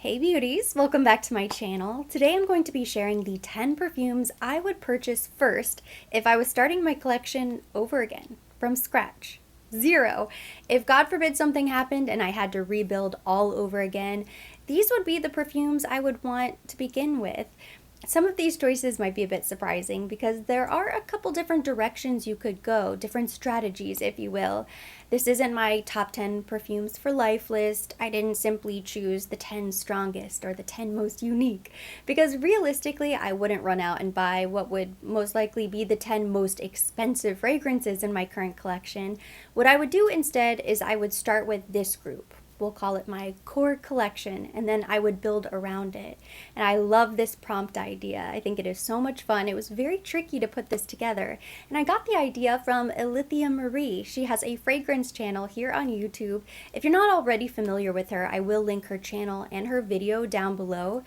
Hey beauties, welcome back to my channel. Today I'm going to be sharing the 10 perfumes I would purchase first if I was starting my collection over again, from scratch. Zero. If God forbid something happened and I had to rebuild all over again, these would be the perfumes I would want to begin with. Some of these choices might be a bit surprising because there are a couple different directions you could go, different strategies, if you will. This isn't my top 10 perfumes for life list. I didn't simply choose the 10 strongest or the 10 most unique because realistically, I wouldn't run out and buy what would most likely be the 10 most expensive fragrances in my current collection. What I would do instead is I would start with this group. We'll call it my core collection, and then I would build around it. And I love this prompt idea. I think it is so much fun. It was very tricky to put this together. And I got the idea from Alithia Marie. She has a fragrance channel here on YouTube. If you're not already familiar with her, I will link her channel and her video down below.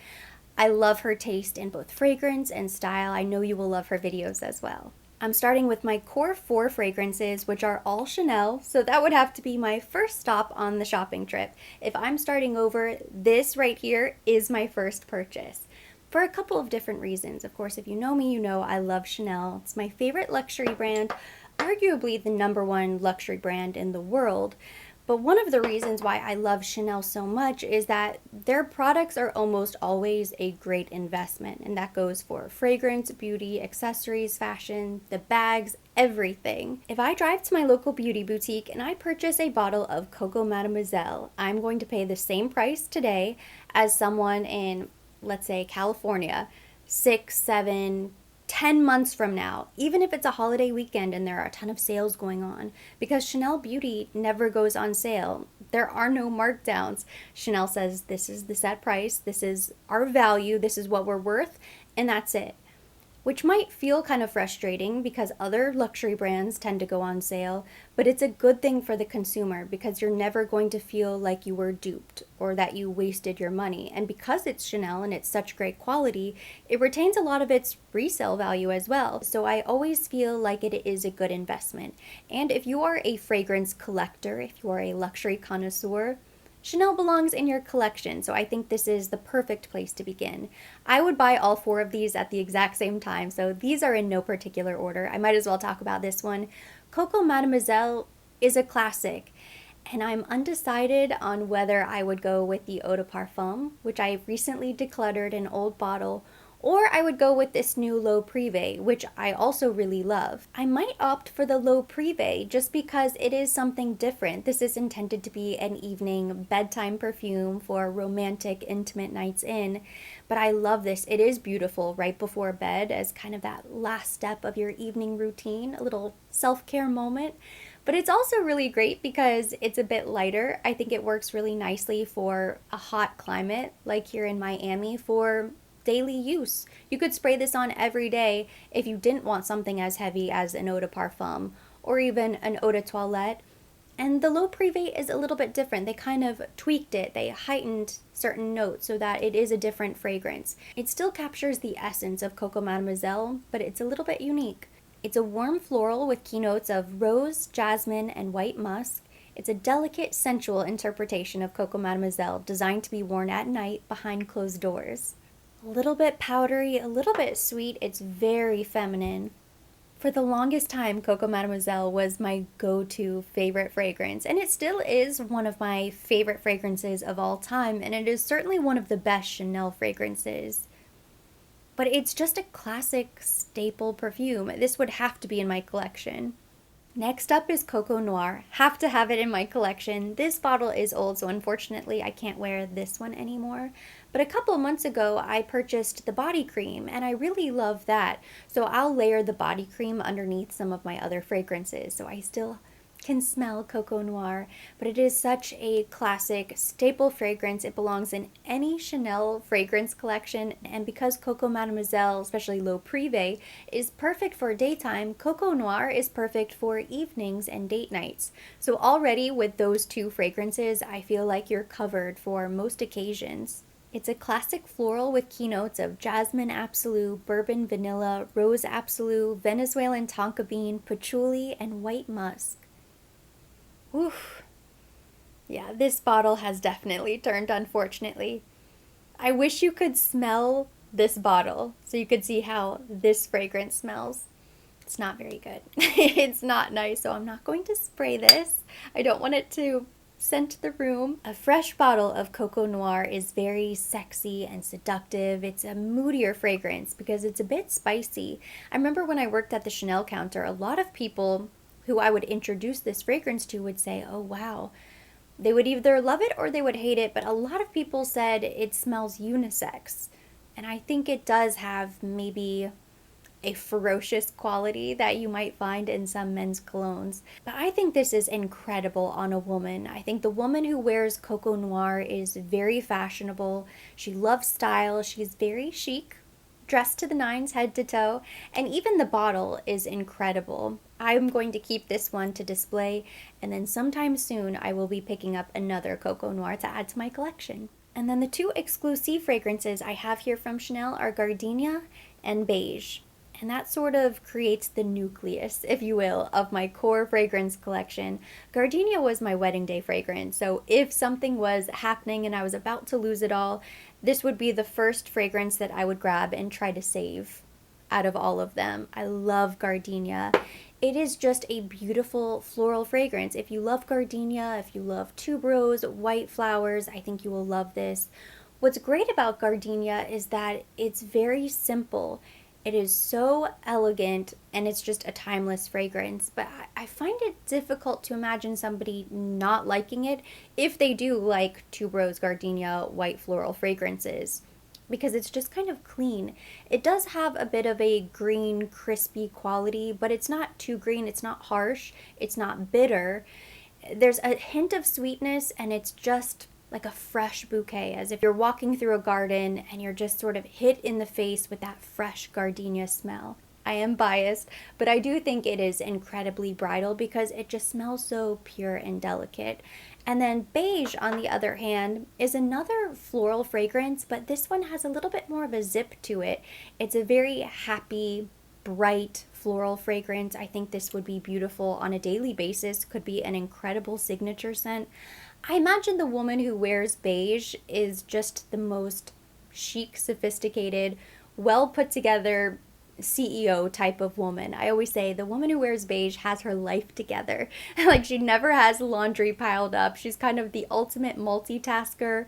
I love her taste in both fragrance and style. I know you will love her videos as well. I'm starting with my core 4 fragrances, which are all Chanel, so that would have to be my first stop on the shopping trip. If I'm starting over, this right here is my first purchase. For a couple of different reasons. Of course, if you know me, you know I love Chanel. It's my favorite luxury brand, arguably the #1 luxury brand in the world. But one of the reasons why I love Chanel so much is that their products are almost always a great investment. And that goes for fragrance, beauty, accessories, fashion, the bags, everything. If I drive to my local beauty boutique and I purchase a bottle of Coco Mademoiselle, I'm going to pay the same price today as someone in, let's say, California, 6, 7, 10 months from now, even if it's a holiday weekend and there are a ton of sales going on, because Chanel Beauty never goes on sale. There are no markdowns. Chanel says this is the set price, this is our value, this is what we're worth, and that's it. Which might feel kind of frustrating because other luxury brands tend to go on sale, but it's a good thing for the consumer because you're never going to feel like you were duped or that you wasted your money. And because it's Chanel and it's such great quality, it retains a lot of its resale value as well. So I always feel like it is a good investment. And if you are a fragrance collector, if you are a luxury connoisseur, Chanel belongs in your collection, so I think this is the perfect place to begin. I would buy all 4 of these at the exact same time, so these are in no particular order. I might as well talk about this one. Coco Mademoiselle is a classic, and I'm undecided on whether I would go with the Eau de Parfum, which I recently decluttered an old bottle, or I would go with this new L'Eau Privée, which I also really love. I might opt for the L'Eau Privée just because it is something different. This is intended to be an evening bedtime perfume for romantic, intimate nights in, but I love this. It is beautiful right before bed as kind of that last step of your evening routine, a little self-care moment. But it's also really great because it's a bit lighter. I think it works really nicely for a hot climate, like here in Miami, for daily use. You could spray this on every day if you didn't want something as heavy as an eau de parfum or even an eau de toilette. And the L'Eau Privée is a little bit different. They kind of tweaked it. They heightened certain notes so that it is a different fragrance. It still captures the essence of Coco Mademoiselle, but it's a little bit unique. It's a warm floral with keynotes of rose, jasmine, and white musk. It's a delicate, sensual interpretation of Coco Mademoiselle designed to be worn at night behind closed doors. A little bit powdery, a little bit sweet. It's very feminine. For the longest time, Coco Mademoiselle was my go-to favorite fragrance, and it still is one of my favorite fragrances of all time, and it is certainly one of the best Chanel fragrances. But it's just a classic staple perfume. This would have to be in my collection. Next up is Coco Noir. Have to have it in my collection. This bottle is old, so unfortunately I can't wear this one anymore. But a couple months ago, I purchased the body cream, and I really love that. So I'll layer the body cream underneath some of my other fragrances, so I still can smell Coco Noir, but it is such a classic staple fragrance. It belongs in any Chanel fragrance collection, and because Coco Mademoiselle, especially L'Eau Privée, is perfect for daytime, Coco Noir is perfect for evenings and date nights. So already with those 2 fragrances, I feel like you're covered for most occasions. It's a classic floral with keynotes of jasmine absolute, bourbon vanilla, rose absolute, Venezuelan tonka bean, patchouli, and white musk. Oof. Yeah, this bottle has definitely turned, unfortunately. I wish you could smell this bottle so you could see how this fragrance smells. It's not very good. It's not nice, so I'm not going to spray this. I don't want it to scent the room. A fresh bottle of Coco Noir is very sexy and seductive. It's a moodier fragrance because it's a bit spicy. I remember when I worked at the Chanel counter, a lot of people who I would introduce this fragrance to would say, oh wow. They would either love it or they would hate it, but a lot of people said it smells unisex. And I think it does have maybe a ferocious quality that you might find in some men's colognes. But I think this is incredible on a woman. I think the woman who wears Coco Noir is very fashionable. She loves style. She's very chic, dressed to the nines, head to toe, and even the bottle is incredible. I'm going to keep this one to display, and then sometime soon I will be picking up another Coco Noir to add to my collection. And then the two exclusive fragrances I have here from Chanel are Gardenia and Beige. And that sort of creates the nucleus, if you will, of my core fragrance collection. Gardenia was my wedding day fragrance, so if something was happening and I was about to lose it all, this would be the first fragrance that I would grab and try to save out of all of them. I love Gardenia. It is just a beautiful floral fragrance. If you love Gardenia, if you love tuberose, white flowers, I think you will love this. What's great about Gardenia is that it's very simple. It is so elegant and it's just a timeless fragrance, but I find it difficult to imagine somebody not liking it if they do like tuberose, gardenia, white floral fragrances, because it's just kind of clean. It does have a bit of a green, crispy quality, but it's not too green, it's not harsh, it's not bitter. There's a hint of sweetness and it's just like a fresh bouquet, as if you're walking through a garden and you're just sort of hit in the face with that fresh gardenia smell. I am biased, but I do think it is incredibly bridal because it just smells so pure and delicate. And then Beige, on the other hand, is another floral fragrance, but this one has a little bit more of a zip to it. It's a very happy, bright floral fragrance. I think this would be beautiful on a daily basis, could be an incredible signature scent. I imagine the woman who wears beige is just the most chic, sophisticated, well put together CEO type of woman. I always say the woman who wears beige has her life together. Like she never has laundry piled up. She's kind of the ultimate multitasker.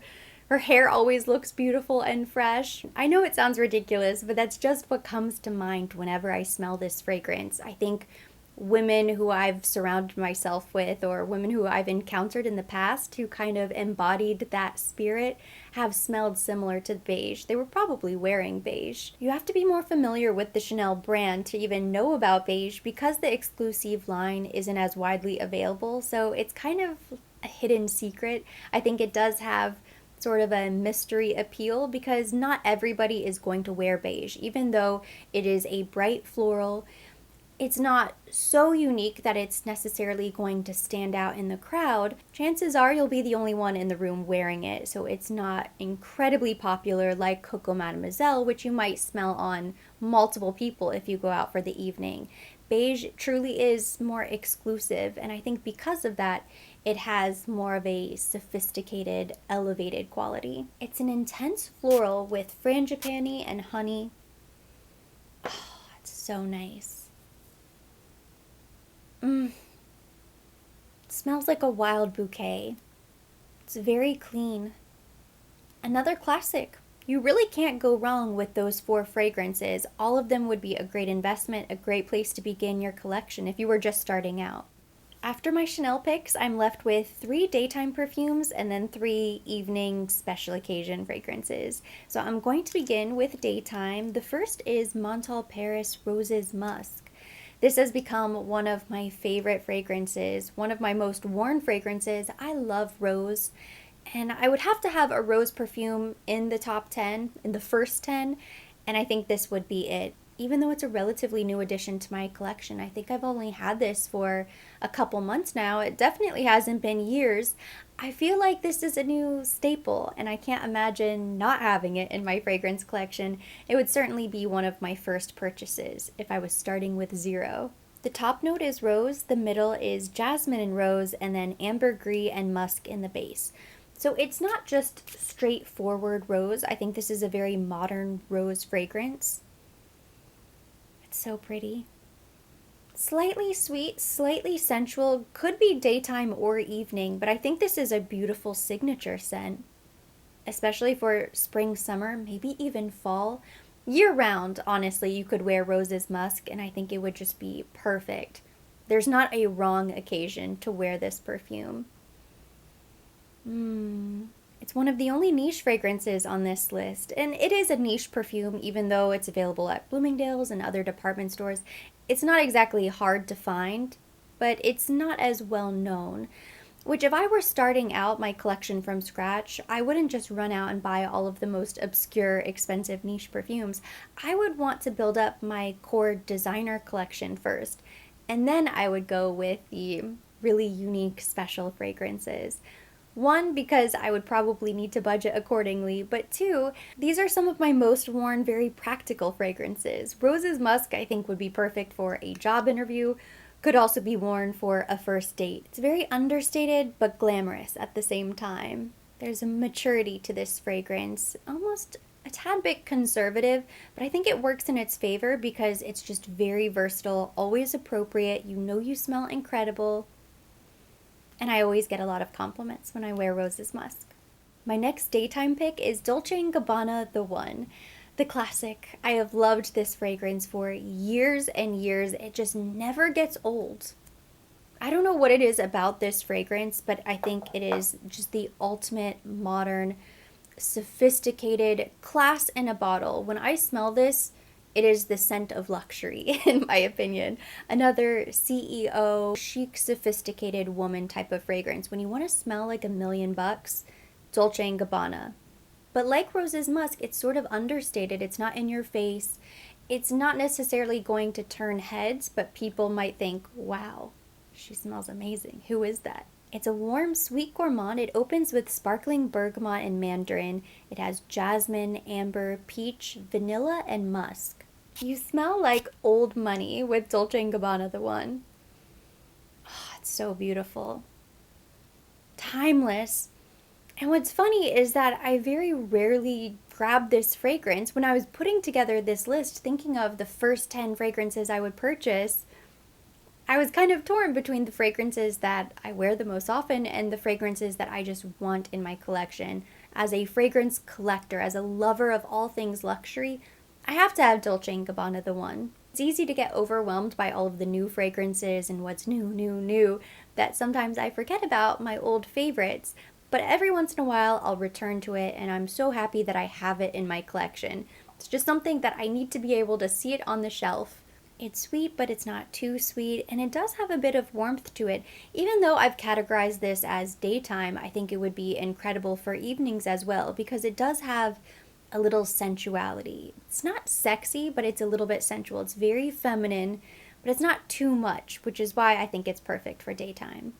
Her hair always looks beautiful and fresh. I know it sounds ridiculous, but that's just what comes to mind whenever I smell this fragrance. I think women who I've surrounded myself with or women who I've encountered in the past who kind of embodied that spirit have smelled similar to beige. They were probably wearing beige. You have to be more familiar with the Chanel brand to even know about beige because the exclusive line isn't as widely available, so it's kind of a hidden secret. I think it does have sort of a mystery appeal because not everybody is going to wear beige, even though it is a bright floral. It's not so unique that it's necessarily going to stand out in the crowd. Chances are you'll be the only one in the room wearing it, so it's not incredibly popular like Coco Mademoiselle, which you might smell on multiple people if you go out for the evening. Beige truly is more exclusive, and I think because of that, it has more of a sophisticated, elevated quality. It's an intense floral with frangipani and honey. Oh, it's so nice. It smells like a wild bouquet. It's very clean. Another classic. You really can't go wrong with those 4 fragrances. All of them would be a great investment, a great place to begin your collection if you were just starting out. After my Chanel picks, I'm left with 3 daytime perfumes and then 3 evening special occasion fragrances. So I'm going to begin with daytime. The first is Montal Paris Roses Musk. This has become one of my favorite fragrances, one of my most worn fragrances. I love rose, and I would have to have a rose perfume in the top 10, in the first 10, and I think this would be it. Even though it's a relatively new addition to my collection, I think I've only had this for a couple months now. It definitely hasn't been years. I feel like this is a new staple, and I can't imagine not having it in my fragrance collection. It would certainly be one of my first purchases if I was starting with 0. The top note is rose, the middle is jasmine and rose, and then ambergris and musk in the base. So it's not just straightforward rose. I think this is a very modern rose fragrance. It's so pretty. Slightly sweet, slightly sensual, could be daytime or evening, but I think this is a beautiful signature scent, especially for spring, summer, maybe even fall. Year round, honestly, you could wear Rose's Musk, and I think it would just be perfect. There's not a wrong occasion to wear this perfume. It's one of the only niche fragrances on this list, and it is a niche perfume even though it's available at Bloomingdale's and other department stores. It's not exactly hard to find, but it's not as well known. Which, if I were starting out my collection from scratch, I wouldn't just run out and buy all of the most obscure, expensive niche perfumes. I would want to build up my core designer collection first, and then I would go with the really unique, special fragrances. One, because I would probably need to budget accordingly, but two, these are some of my most worn, very practical fragrances. Rose's Musk, I think, would be perfect for a job interview, could also be worn for a first date. It's very understated, but glamorous at the same time. There's a maturity to this fragrance, almost a tad bit conservative, but I think it works in its favor because it's just very versatile, always appropriate, you know you smell incredible. And I always get a lot of compliments when I wear Rose's Musk. My next daytime pick is Dolce & Gabbana The One. The classic. I have loved this fragrance for years and years. It just never gets old. I don't know what it is about this fragrance, but I think it is just the ultimate modern, sophisticated class in a bottle. When I smell this, it is the scent of luxury, in my opinion. Another CEO, chic, sophisticated woman type of fragrance. When you want to smell like $1,000,000, Dolce & Gabbana. But like Rose's Musk, it's sort of understated. It's not in your face. It's not necessarily going to turn heads, but people might think, wow, she smells amazing. Who is that? It's a warm, sweet gourmand. It opens with sparkling bergamot and mandarin. It has jasmine, amber, peach, vanilla, and musk. You smell like old money with Dolce & Gabbana The One. Oh, it's so beautiful. Timeless. And what's funny is that I very rarely grab this fragrance. When I was putting together this list, thinking of the first 10 fragrances I would purchase, I was kind of torn between the fragrances that I wear the most often and the fragrances that I just want in my collection. As a fragrance collector, as a lover of all things luxury, I have to have Dolce & Gabbana The One. It's easy to get overwhelmed by all of the new fragrances and what's new, that sometimes I forget about my old favorites. But every once in a while, I'll return to it, and I'm so happy that I have it in my collection. It's just something that I need to be able to see it on the shelf. It's sweet, but it's not too sweet, and it does have a bit of warmth to it. Even though I've categorized this as daytime, I think it would be incredible for evenings as well, because it does have a little sensuality. It's not sexy, but it's a little bit sensual. It's very feminine, but it's not too much, which is why I think it's perfect for daytime.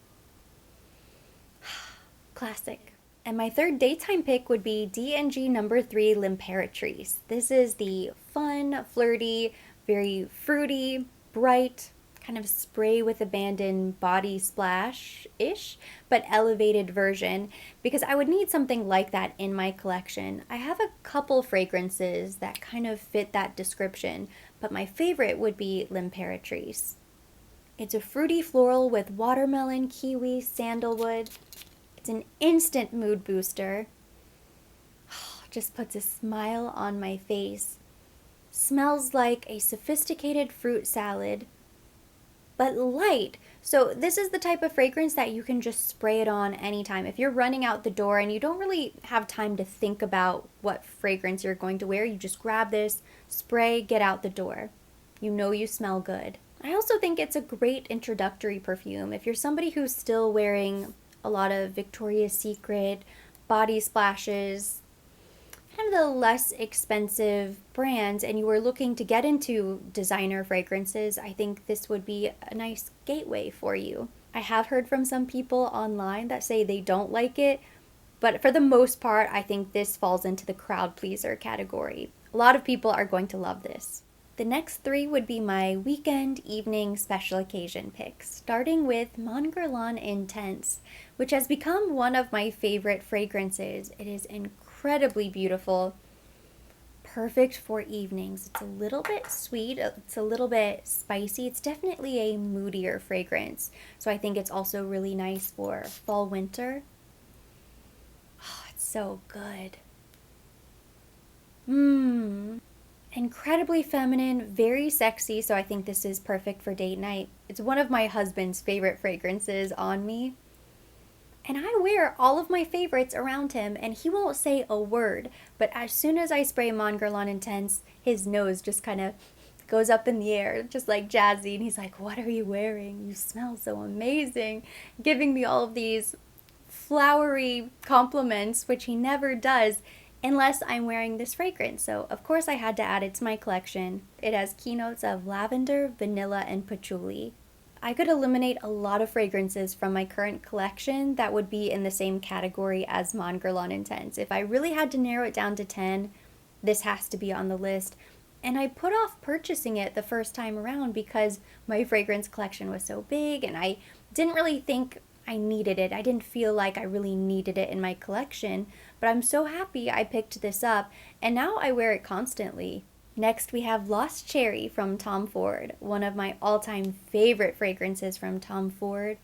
Classic. And my third daytime pick would be D&G number 3 L'Imperatrice. This is the fun, flirty, very fruity, bright, kind of spray with abandon body splash-ish, but elevated version, because I would need something like that in my collection. I have a couple fragrances that kind of fit that description, but my favorite would be L'Imperatrice. It's a fruity floral with watermelon, kiwi, sandalwood. It's an instant mood booster. Just puts a smile on my face. Smells like a sophisticated fruit salad, but light. So this is the type of fragrance that you can just spray it on anytime. If you're running out the door and you don't really have time to think about what fragrance you're going to wear, you just grab this, spray, get out the door. You know you smell good. I also think it's a great introductory perfume. If you're somebody who's still wearing a lot of Victoria's Secret, body splashes, kind of the less expensive brands, and you are looking to get into designer fragrances, I think this would be a nice gateway for you. I have heard from some people online that say they don't like it, but for the most part, I think this falls into the crowd pleaser category. A lot of people are going to love this. The next three would be my weekend, evening, special occasion picks, starting with Mon Guerlain Intense, which has become one of my favorite fragrances. It is incredibly beautiful, perfect for evenings. It's a little bit sweet, it's a little bit spicy. It's definitely a moodier fragrance, so I think it's also really nice for fall, winter. Oh, it's so good. Mmm. Incredibly feminine, very sexy, so I think this is perfect for date night. It's one of my husband's favorite fragrances on me. And I wear all of my favorites around him, and he won't say a word. But as soon as I spray Mon Guerlain Intense, his nose just kind of goes up in the air, just like jazzy. And he's like, "What are you wearing? You smell so amazing." Giving me all of these flowery compliments, which he never does unless I'm wearing this fragrance. So, of course, I had to add it to my collection. It has keynotes of lavender, vanilla, and patchouli. I could eliminate a lot of fragrances from my current collection that would be in the same category as Mon Guerlain Intense. If I really had to narrow it down to 10, this has to be on the list. And I put off purchasing it the first time around because my fragrance collection was so big and I didn't really think I needed it. I didn't feel like I really needed it in my collection, but I'm so happy I picked this up and now I wear it constantly. Next, we have Lost Cherry from Tom Ford, one of my all-time favorite fragrances from Tom Ford.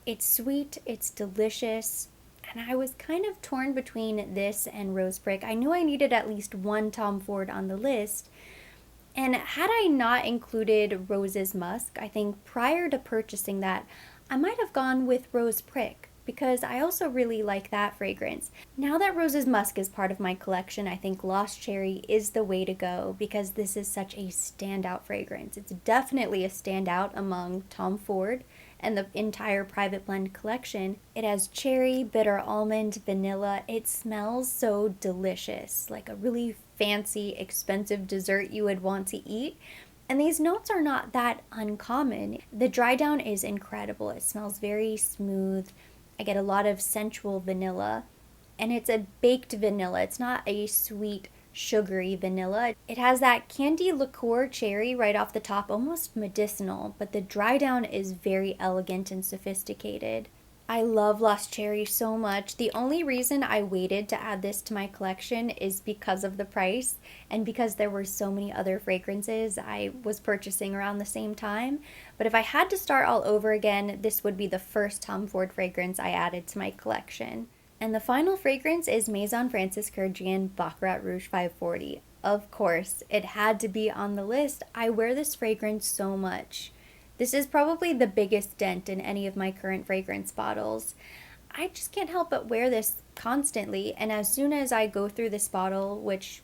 It's sweet, it's delicious, and I was kind of torn between this and Rose Prick. I knew I needed at least one Tom Ford on the list, and had I not included Rose's Musk, I think prior to purchasing that, I might have gone with Rose Prick because I also really like that fragrance. Now that Rose's Musk is part of my collection, I think Lost Cherry is the way to go because this is such a standout fragrance. It's definitely a standout among Tom Ford and the entire Private Blend collection. It has cherry, bitter almond, vanilla. It smells so delicious, like a really fancy, expensive dessert you would want to eat. And these notes are not that uncommon. The dry down is incredible. It smells very smooth. I get a lot of sensual vanilla, and it's a baked vanilla. It's not a sweet, sugary vanilla. It has that candy liqueur cherry right off the top, almost medicinal, but the dry down is very elegant and sophisticated. I love Lost Cherry so much. The only reason I waited to add this to my collection is because of the price and because there were so many other fragrances I was purchasing around the same time. But if I had to start all over again, this would be the first Tom Ford fragrance I added to my collection. And the final fragrance is Maison Francis Kurkdjian Baccarat Rouge 540. Of course, it had to be on the list. I wear this fragrance so much. This is probably the biggest dent in any of my current fragrance bottles. I just can't help but wear this constantly, and as soon as I go through this bottle, which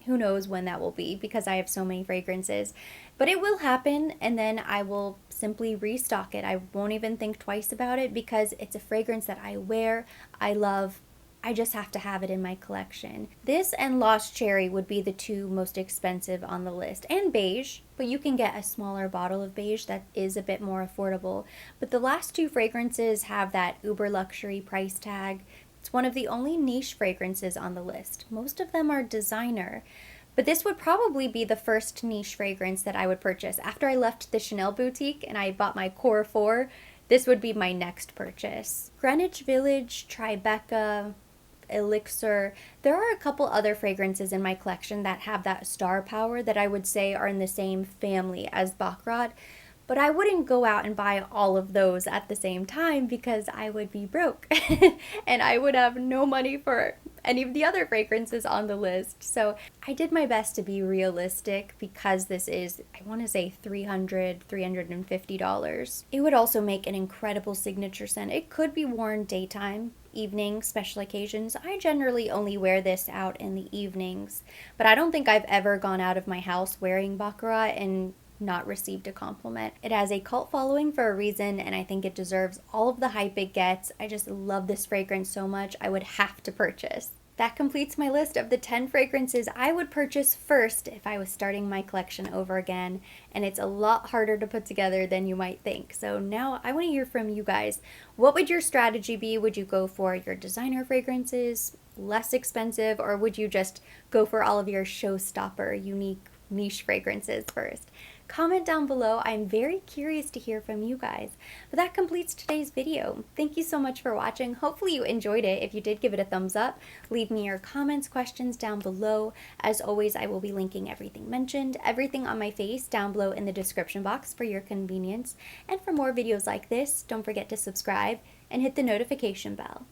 who knows when that will be because I have so many fragrances, but it will happen, and then I will simply restock it. I won't even think twice about it because it's a fragrance that I wear, I love. I just have to have it in my collection. This and Lost Cherry would be the two most expensive on the list, and Beige, but you can get a smaller bottle of Beige that is a bit more affordable. But the last two fragrances have that uber luxury price tag. It's one of the only niche fragrances on the list. Most of them are designer. But this would probably be the first niche fragrance that I would purchase. After I left the Chanel boutique and I bought my Core 4, this would be my next purchase. Greenwich Village, Tribeca, Elixir. There are a couple other fragrances in my collection that have that star power that I would say are in the same family as Baccarat, but I wouldn't go out and buy all of those at the same time because I would be broke and I would have no money for any of the other fragrances on the list. So I did my best to be realistic because this is, I want to say $350. It would also make an incredible signature scent. It could be worn daytime, evening, special occasions. I generally only wear this out in the evenings, but I don't think I've ever gone out of my house wearing Baccarat and not received a compliment. It has a cult following for a reason, and I think it deserves all of the hype it gets. I just love this fragrance so much, I would have to purchase. That completes my list of the 10 fragrances I would purchase first if I was starting my collection over again, and it's a lot harder to put together than you might think. So now I want to hear from you guys. What would your strategy be? Would you go for your designer fragrances, less expensive, or would you just go for all of your showstopper, unique, niche fragrances first? Comment down below. I'm very curious to hear from you guys. But that completes today's video. Thank you so much for watching. Hopefully you enjoyed it. If you did, give it a thumbs up. Leave me your comments, questions down below. As always, I will be linking everything mentioned, everything on my face down below in the description box for your convenience. And for more videos like this, don't forget to subscribe and hit the notification bell.